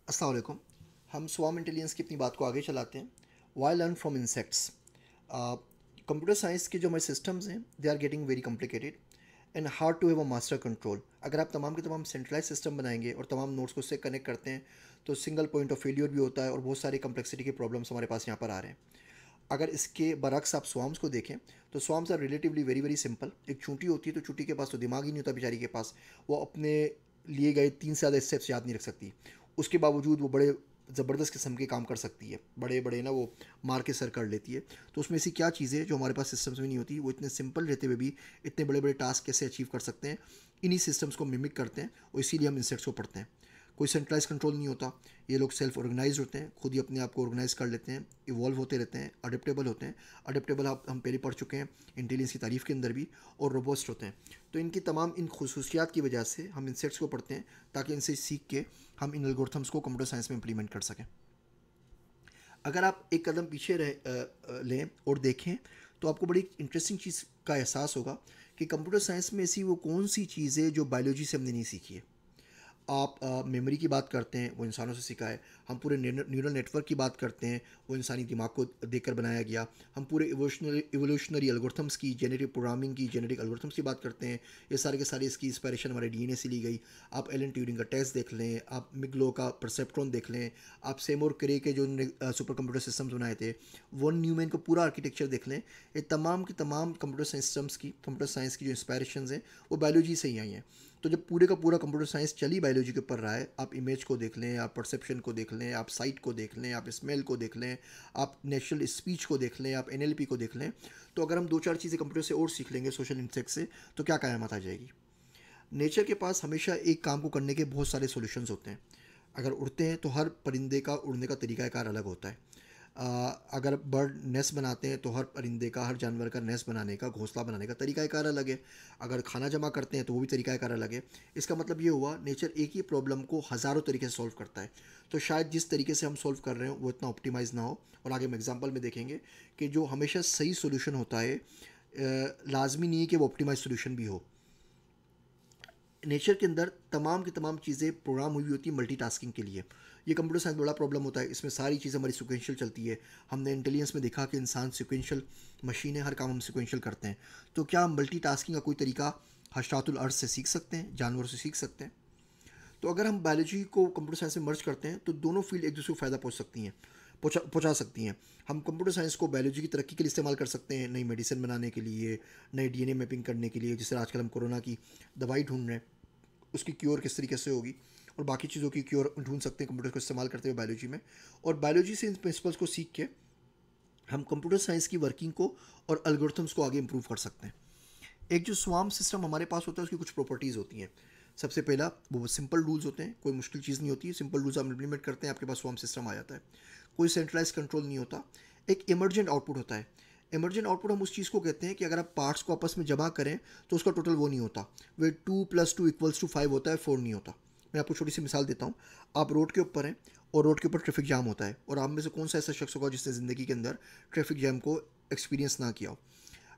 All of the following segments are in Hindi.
अस्सलाम वालेकुम। हम स्वार्म इंटेलिजेंस की अपनी बात को आगे चलाते हैं। Why learn from insects. Computer science के जो हमारे सिस्टम्स हैं they are getting very complicated and hard to have a master control. अगर आप तमाम के तमाम सेंट्रलाइज सिस्टम बनाएंगे और तमाम नोट्स को उससे कनेक्ट करते हैं तो सिंगल पॉइंट ऑफ फेलियर भी होता है और बहुत सारी कम्प्लेक्सिटी के प्रॉब्लम्स हमारे पास यहाँ पर आ रहे हैं। अगर इसके बरक्स आप स्वाम्स को देखें तो swarms are relatively very very simple. एक चूंटी होती है तो चूंटी के पास तो दिमाग ही नहीं होता बेचारी के पास, वो अपने लिए गए 3 से ज़्यादा स्टेप्स याद नहीं रख सकती। उसके बावजूद वो बड़े ज़बरदस्त किस्म के काम कर सकती है, बड़े बड़े ना वो मार के सर कर लेती है। तो उसमें ऐसी क्या चीज़ें जो हमारे पास सिस्टम्स में नहीं होती, वो इतने सिंपल रहते हुए भी इतने बड़े बड़े टास्क कैसे अचीव कर सकते हैं, इन्हीं सिस्टम्स को मिमिक करते हैं और इसीलिए हम इंसेक्ट्स को पढ़ते हैं। कोई सेंट्रलाइज कंट्रोल नहीं होता, ये लोग सेल्फ ऑर्गेनाइज होते हैं, खुद ही अपने आप को ऑर्गेनाइज कर लेते हैं, इवॉल्व होते रहते हैं, अडेप्टेबल होते हैं। अडेप्टेबल आप हम पहले पढ़ चुके हैं इंटेलिजेंस की तारीफ़ के अंदर भी, और रोबस्ट होते हैं। तो इनकी तमाम इन खसूसियात की वजह से हम इंसेक्ट्स को पढ़ते हैं ताकि इनसे सीख के हम इन एल्गोरिथम्स को कंप्यूटर साइंस में इम्प्लीमेंट कर सकें। अगर आप एक कदम पीछे लें और देखें तो आपको बड़ी इंटरेस्टिंग चीज़ का एहसास होगा कि कंप्यूटर साइंस में ऐसी वो कौन सी चीज़ है जो बायोलॉजी से हमने नहीं सीखी है। आप मेमोरी की बात करते हैं, वो इंसानों से सीखा है। हम पूरे न्यूरल नेटवर्क की बात करते हैं, वो इंसानी दिमाग को देखकर बनाया गया। हम पूरे इवोल्यूशनरी एल्गोरिथम्स की, जेनेटिक प्रोग्रामिंग की, जेनेटिक एल्गोरिथम्स की बात करते हैं। ये सारे के सारे इसकी इंस्पायरेशन हमारे डीएनए से ली गई। आप एलन ट्यूरिंग का टेस्ट देख लें, आप मिगलो का परसेप्ट्रॉन देख लें, आप सेमोर क्रे के जो सुपर कंप्यूटर सिस्टम्स बनाए थे, वन न्यूमैन का पूरा आर्किटेक्चर देख लें। ये तमाम की तमाम कंप्यूटर सिस्टम्स की, कंप्यूटर साइंस की जो इंस्पायरेशन हैं वो बायोलॉजी से ही आई हैं। तो जब पूरे का पूरा कंप्यूटर साइंस चली बायोलॉजी के ऊपर रहा है, आप इमेज को देख लें, आप परसेप्शन को देख लें, आप साइट को देख लें, आप स्मेल को देख लें, आप नेचुरल स्पीच को देख लें, आप एनएलपी को देख लें, तो अगर हम दो चार चीज़ें कंप्यूटर से और सीख लेंगे, सोशल इंसेक्ट से, तो क्या क़यामत आ जाएगी। नेचर के पास हमेशा एक काम को करने के बहुत सारे सॉल्यूशंस होते हैं। अगर उड़ते हैं तो हर परिंदे का उड़ने का तरीक़ाकार अलग होता है। अगर बर्ड नेस्ट बनाते हैं तो हर परिंदे का, हर जानवर का नेस्ट बनाने का, घोंसला बनाने का तरीक़ाकार अलग है। अगर खाना जमा करते हैं तो वो भी तरीक़ाकार अलग है। इसका मतलब ये हुआ नेचर एक ही प्रॉब्लम को हज़ारों तरीके से सॉल्व करता है। तो शायद जिस तरीके से हम सॉल्व कर रहे हो वो इतना ऑप्टिमाइज़ ना हो, और आगे हम एग्जांपल में देखेंगे कि जो हमेशा सही सोल्यूशन होता है लाजमी नहीं है कि वो ऑप्टिमाइज सोल्यूशन भी हो। नेचर के अंदर तमाम की तमाम चीज़ें प्रोग्राम हुई होती है मल्टीटास्किंग के लिए। ये कंप्यूटर साइंस बड़ा प्रॉब्लम होता है, इसमें सारी चीज़ें हमारी सिक्वेंशियल चलती है। हमने इंटेलिजेंस में देखा कि इंसान सिक्वेंशियल मशीन है, हर काम हम सिक्वेंशियल करते हैं। तो क्या हम मल्टीटास्किंग का कोई तरीका हशरातुल अर्थ से सीख सकते हैं, जानवरों से सीख सकते हैं? तो अगर हम बायोलॉजी को कंप्यूटर साइंस में मर्ज करते हैं तो दोनों फील्ड एक दूसरे को फ़ायदा पहुँच सकती हैं, पहुँचा सकती हैं। हम कंप्यूटर साइंस को बायोलॉजी की तरक्की के लिए इस्तेमाल कर सकते हैं, नई मेडिसिन बनाने के लिए, नई डीएनए मैपिंग करने के लिए, जिससे आजकल हम कोरोना की दवाई ढूंढ रहे हैं, उसकी क्योर किस तरीके से होगी, और बाकी चीज़ों की क्योर ढूंढ सकते हैं कंप्यूटर को इस्तेमाल करते हुए बायोलॉजी में। और बायोलॉजी से इन प्रिंसिपल्स को सीख के हम कंप्यूटर साइंस की वर्किंग को और एल्गोरिथम्स को आगे इंप्रूव कर सकते हैं। एक जो स्वार्म सिस्टम हमारे पास होता है उसकी कुछ प्रॉपर्टीज़ होती हैं। सबसे पहला वो सिंपल रूल्स होते हैं, कोई मुश्किल चीज़ नहीं होती, सिंपल रूल्स आप इम्प्लीमेंट करते हैं, आपके पास स्वार्म सिस्टम आ जाता है। कोई सेंट्रलाइज कंट्रोल नहीं होता। एक इमरजेंट आउटपुट होता है। इमरजेंट आउटपुट हम उस चीज़ को कहते हैं कि अगर आप पार्ट्स को आपस में जमा करें तो उसका टोटल वो नहीं होता, वे 2+2=5 होता है, 4 नहीं होता। मैं आपको छोटी सी मिसाल देता हूँ। आप रोड के ऊपर हैं और रोड के ऊपर ट्रैफिक जाम होता है, और आप में से कौन सा ऐसा शख्स होगा जिसने ज़िंदगी के अंदर ट्रैफिक जैम को एक्सपीरियंस ना किया हो।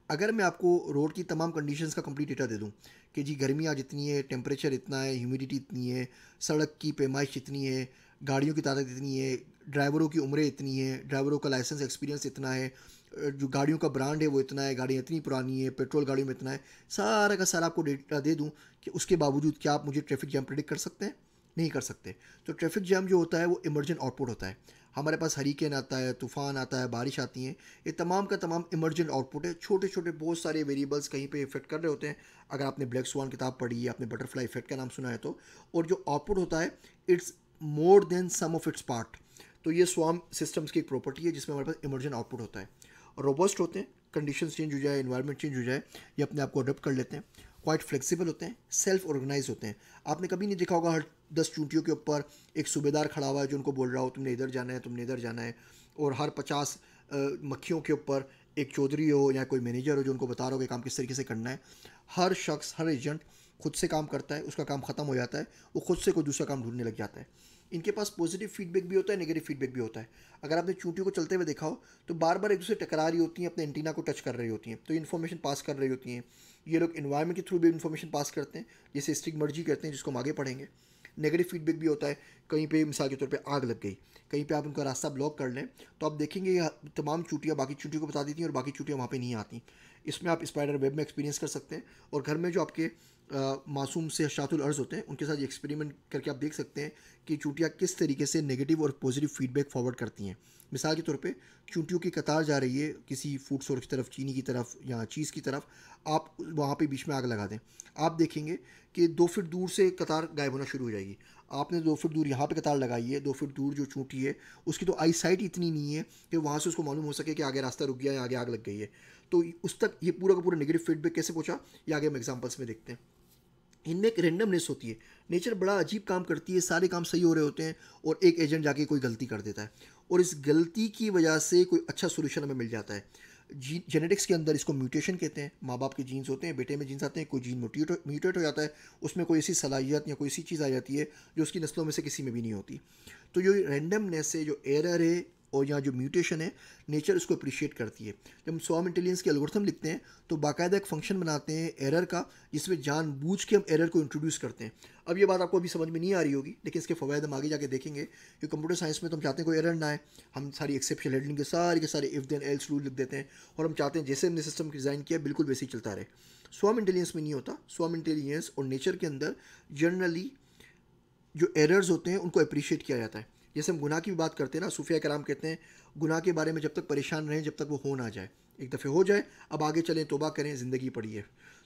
अगर मैं आपको रोड की तमाम कंडीशंस का कंप्लीट डेटा दे दूं कि जी गर्मी आज इतनी है, टेम्परेचर इतना है, ह्यूमिडिटी इतनी है, सड़क की पैमाइश इतनी है, गाड़ियों की तादाद इतनी है, ड्राइवरों की उम्रें इतनी है, ड्राइवरों का लाइसेंस एक्सपीरियंस इतना है, जो गाड़ियों का ब्रांड है वो इतना है, गाड़ियाँ इतनी पुरानी है, पेट्रोल गाड़ियों में इतना है, सारा का सारा आपको डेटा दे दूँ कि उसके बावजूद क्या आप मुझे ट्रैफिक जैम प्रेडिक्ट कर सकते हैं? नहीं कर सकते। तो ट्रैफिक जैम जो होता है वो इमरजेंट आउटपुट होता है। हमारे पास हरीकेन आता है, तूफ़ान आता है, बारिश आती है, ये तमाम का तमाम इमरजेंट आउटपुट है। छोटे छोटे बहुत सारे वेरिएबल्स कहीं पे इफेक्ट कर रहे होते हैं। अगर आपने ब्लैक स्वान किताब पढ़ी है, आपने बटरफ्लाई इफेक्ट का नाम सुना है तो, और जो आउटपुट होता है it's more than sum of its part. तो ये स्वार्म सिस्टम्स की एक प्रॉपर्टी है जिसमें हमारे पास इमरजेंट आउटपुट होता है। और रोबस्ट होते हैं, कंडीशन चेंज हो जाए, इन्वायरमेंट चेंज हो जाए, ये अपने आप को अडोप्ट कर लेते हैं। क्वाइट फ्लेक्सिबल होते हैं, सेल्फ ऑर्गेनाइज होते हैं। आपने कभी नहीं देखा होगा हर 10 चूंटियों के ऊपर एक सूबेदार खड़ा हुआ है जो उनको बोल रहा हो तुमने इधर जाना है, तुमने इधर जाना है, और हर 50 मक्खियों के ऊपर एक चौधरी हो या कोई मैनेजर हो जो उनको बता रहा हो कि काम किस तरीके से करना है। हर शख्स, हर एजेंट खुद से काम करता है, उसका काम ख़त्म हो जाता है, वो खुद से कोई दूसरा काम ढूंढने लग जाता है। इनके पास पॉजिटिव फीडबैक भी होता है, नेगेटिव फीडबैक भी होता है। अगर आपने चूंटियों को चलते हुए देखा हो तो बार बार एक दूसरे टकरा रही होती हैं, अपने एंटीना को टच कर रही होती हैं, तो इन्फॉर्मेशन पास कर रही होती हैं। ये लोग इन्वायरमेंट के थ्रू भी इन्फॉर्मेशन पास करते हैं, जैसे स्टिग्मर्जी करते हैं जिसको हम आगे पढ़ेंगे। नेगेटिव फीडबैक भी होता है। कहीं पे मिसाल के तौर पे आग लग गई, कहीं पे आप उनका रास्ता ब्लॉक कर लें, तो आप देखेंगे ये तमाम चूटियाँ बाकी चूटियों को बता देती हैं और बाकी चूटियाँ वहाँ पे नहीं आती। इसमें आप स्पाइडर वेब में एक्सपीरियंस कर सकते हैं, और घर में जो आपके मासूम से शातुल अर्ज़ होते हैं उनके साथ ये एक्सपेरिमेंट करके आप देख सकते हैं कि चूटियाँ किस तरीके से नेगेटिव और पॉजिटिव फीडबैक फॉरवर्ड करती हैं। मिसाल के तौर पे चूंटियों की कतार जा रही है किसी फूड सोर्स की तरफ, चीनी की तरफ या चीज़ की तरफ, आप वहाँ पे बीच में आग लगा दें, आप देखेंगे कि 2 फीट दूर से कतार गायब होना शुरू हो जाएगी। आपने 2 फीट दूर यहाँ पे कतार लगाई है, 2 फीट दूर जो चूंटी है उसकी तो आई साइट इतनी नहीं है कि वहाँ से उसको मालूम हो सके कि आगे रास्ता रुक गया है, आगे आग लग गई है। तो उस तक ये पूरा का पूरा नेगेटिव फीडबैक कैसे पहुँचा, ये आगे हम एग्जाम्पल्स में देखते हैं। इनमें एक रेंडमनेस होती है। नेचर बड़ा अजीब काम करती है, सारे काम सही हो रहे होते हैं और एक एजेंट जाके कोई गलती कर देता है, और इस गलती की वजह से कोई अच्छा सोल्यूशन हमें मिल जाता है। जेनेटिक्स के अंदर इसको म्यूटेशन कहते हैं। माँ बाप के जीन्स होते हैं, बेटे में जीन्स आते हैं, कोई जीन म्यूटेट हो जाता है, उसमें कोई ऐसी सलाहियत या कोई ऐसी चीज़ आ जाती है जो उसकी नस्लों में से किसी में भी नहीं होती। तो जो रैंडमनेस है, जो एरर है और यहाँ जो म्यूटेशन है, नेचर उसको अप्रिशिएट करती है। जब हम स्वार्म इंटेलिजेंस के एल्गोरिथम लिखते हैं तो बाकायदा एक फंक्शन बनाते हैं एरर का, जिसमें जानबूझ के हम एरर को इंट्रोड्यूस करते हैं। अब ये बात आपको अभी समझ में नहीं आ रही होगी, लेकिन इसके फ़वायद हम आगे जाके देखेंगे कि कंप्यूटर साइंस में तो हम चाहते हैं कोई एरर ना आए। हम सारी एक्सेप्शन हैंडलिंग के सारे इफ़ देन एल्स रूल लिख देते हैं, और हम चाहते हैं जैसे हमने सिस्टम डिज़ाइन किया बिल्कुल वैसे ही चलता रहे। स्वार्म इंटेलिजेंस में नहीं होता। स्वार्म इंटेलिजेंस और नेचर के अंदर जनरली जो एरर्स होते हैं उनको अप्रिशिएट किया जाता है। जैसे हम गुनाह की भी बात करते हैं ना, सूफिया कराम कहते हैं गुनाह के बारे में जब तक परेशान रहें जब तक वो हो ना जाए, एक दफ़े हो जाए अब आगे चलें, तौबा करें, ज़िंदगी पड़ी है।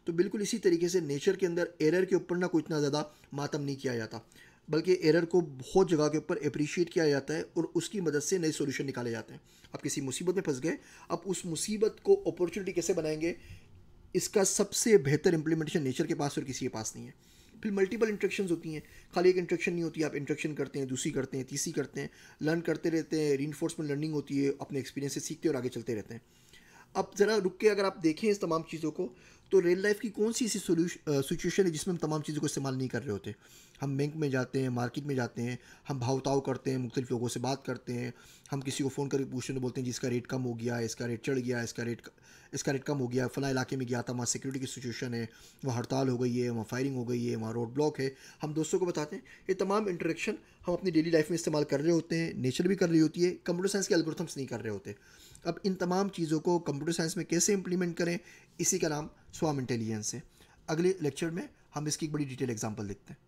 तो बिल्कुल इसी तरीके से नेचर के अंदर एरर के ऊपर ना कोई इतना ज़्यादा मातम नहीं किया जाता, बल्कि एरर को बहुत जगह के ऊपर अप्रिशिएट किया जाता है और उसकी मदद से नए सोल्यूशन निकाले जाते हैं। आप किसी मुसीबत में फंस गए, अब उस मुसीबत को अपॉर्चुनिटी कैसे बनाएंगे, इसका सबसे बेहतर इंप्लीमेंटेशन नेचर के पास और किसी के पास नहीं है। फिर मल्टीपल इंट्रैक्शंस होती हैं, खाली एक इंट्रैक्शन नहीं होती, आप इंट्रैक्शन करते हैं, दूसरी करते हैं, तीसरी करते हैं, लर्न करते रहते हैं, रीइंफोर्समेंट लर्निंग होती है, अपने एक्सपीरियंस से सीखते हैं और आगे चलते रहते हैं। अब ज़रा रुक के अगर आप देखें इस तमाम चीज़ों को, तो रियल लाइफ की कौन सी ऐसी सिचुएशन है जिसमें हम तमाम चीज़ों को इस्तेमाल नहीं कर रहे होते। हम बैंक में जाते हैं, मार्केट में जाते हैं, हम भाव-ताव करते हैं, मुख्तलिफ लोगों से बात करते हैं, हम किसी को फ़ोन करके पूछते हैं, बोलते हैं जी इसका रेट कम हो गया, इसका रेट चढ़ गया, इसका रेट कम हो गया, फ़लाँ इलाके में गया था, वहाँ सिक्योरिटी की सिचुएशन है, वहाँ हड़ताल हो गई है, वहाँ फायरिंग हो गई है, वहाँ रोड ब्लॉक है। हम दोस्तों को बताते हैं। ये तमाम इंटरेक्शन हम अपनी डेली लाइफ में इस्तेमाल कर रहे होते हैं, नेचर भी कर रही होती है, कंप्यूटर साइंस के एल्गोरिथम्स नहीं कर रहे होते। अब इन तमाम चीज़ों को कंप्यूटर साइंस में कैसे इंप्लीमेंट करें, इसी का नाम स्वार्म इंटेलिजेंस है। अगले लेक्चर में हम इसकी एक बड़ी डिटेल एग्जांपल देखते हैं।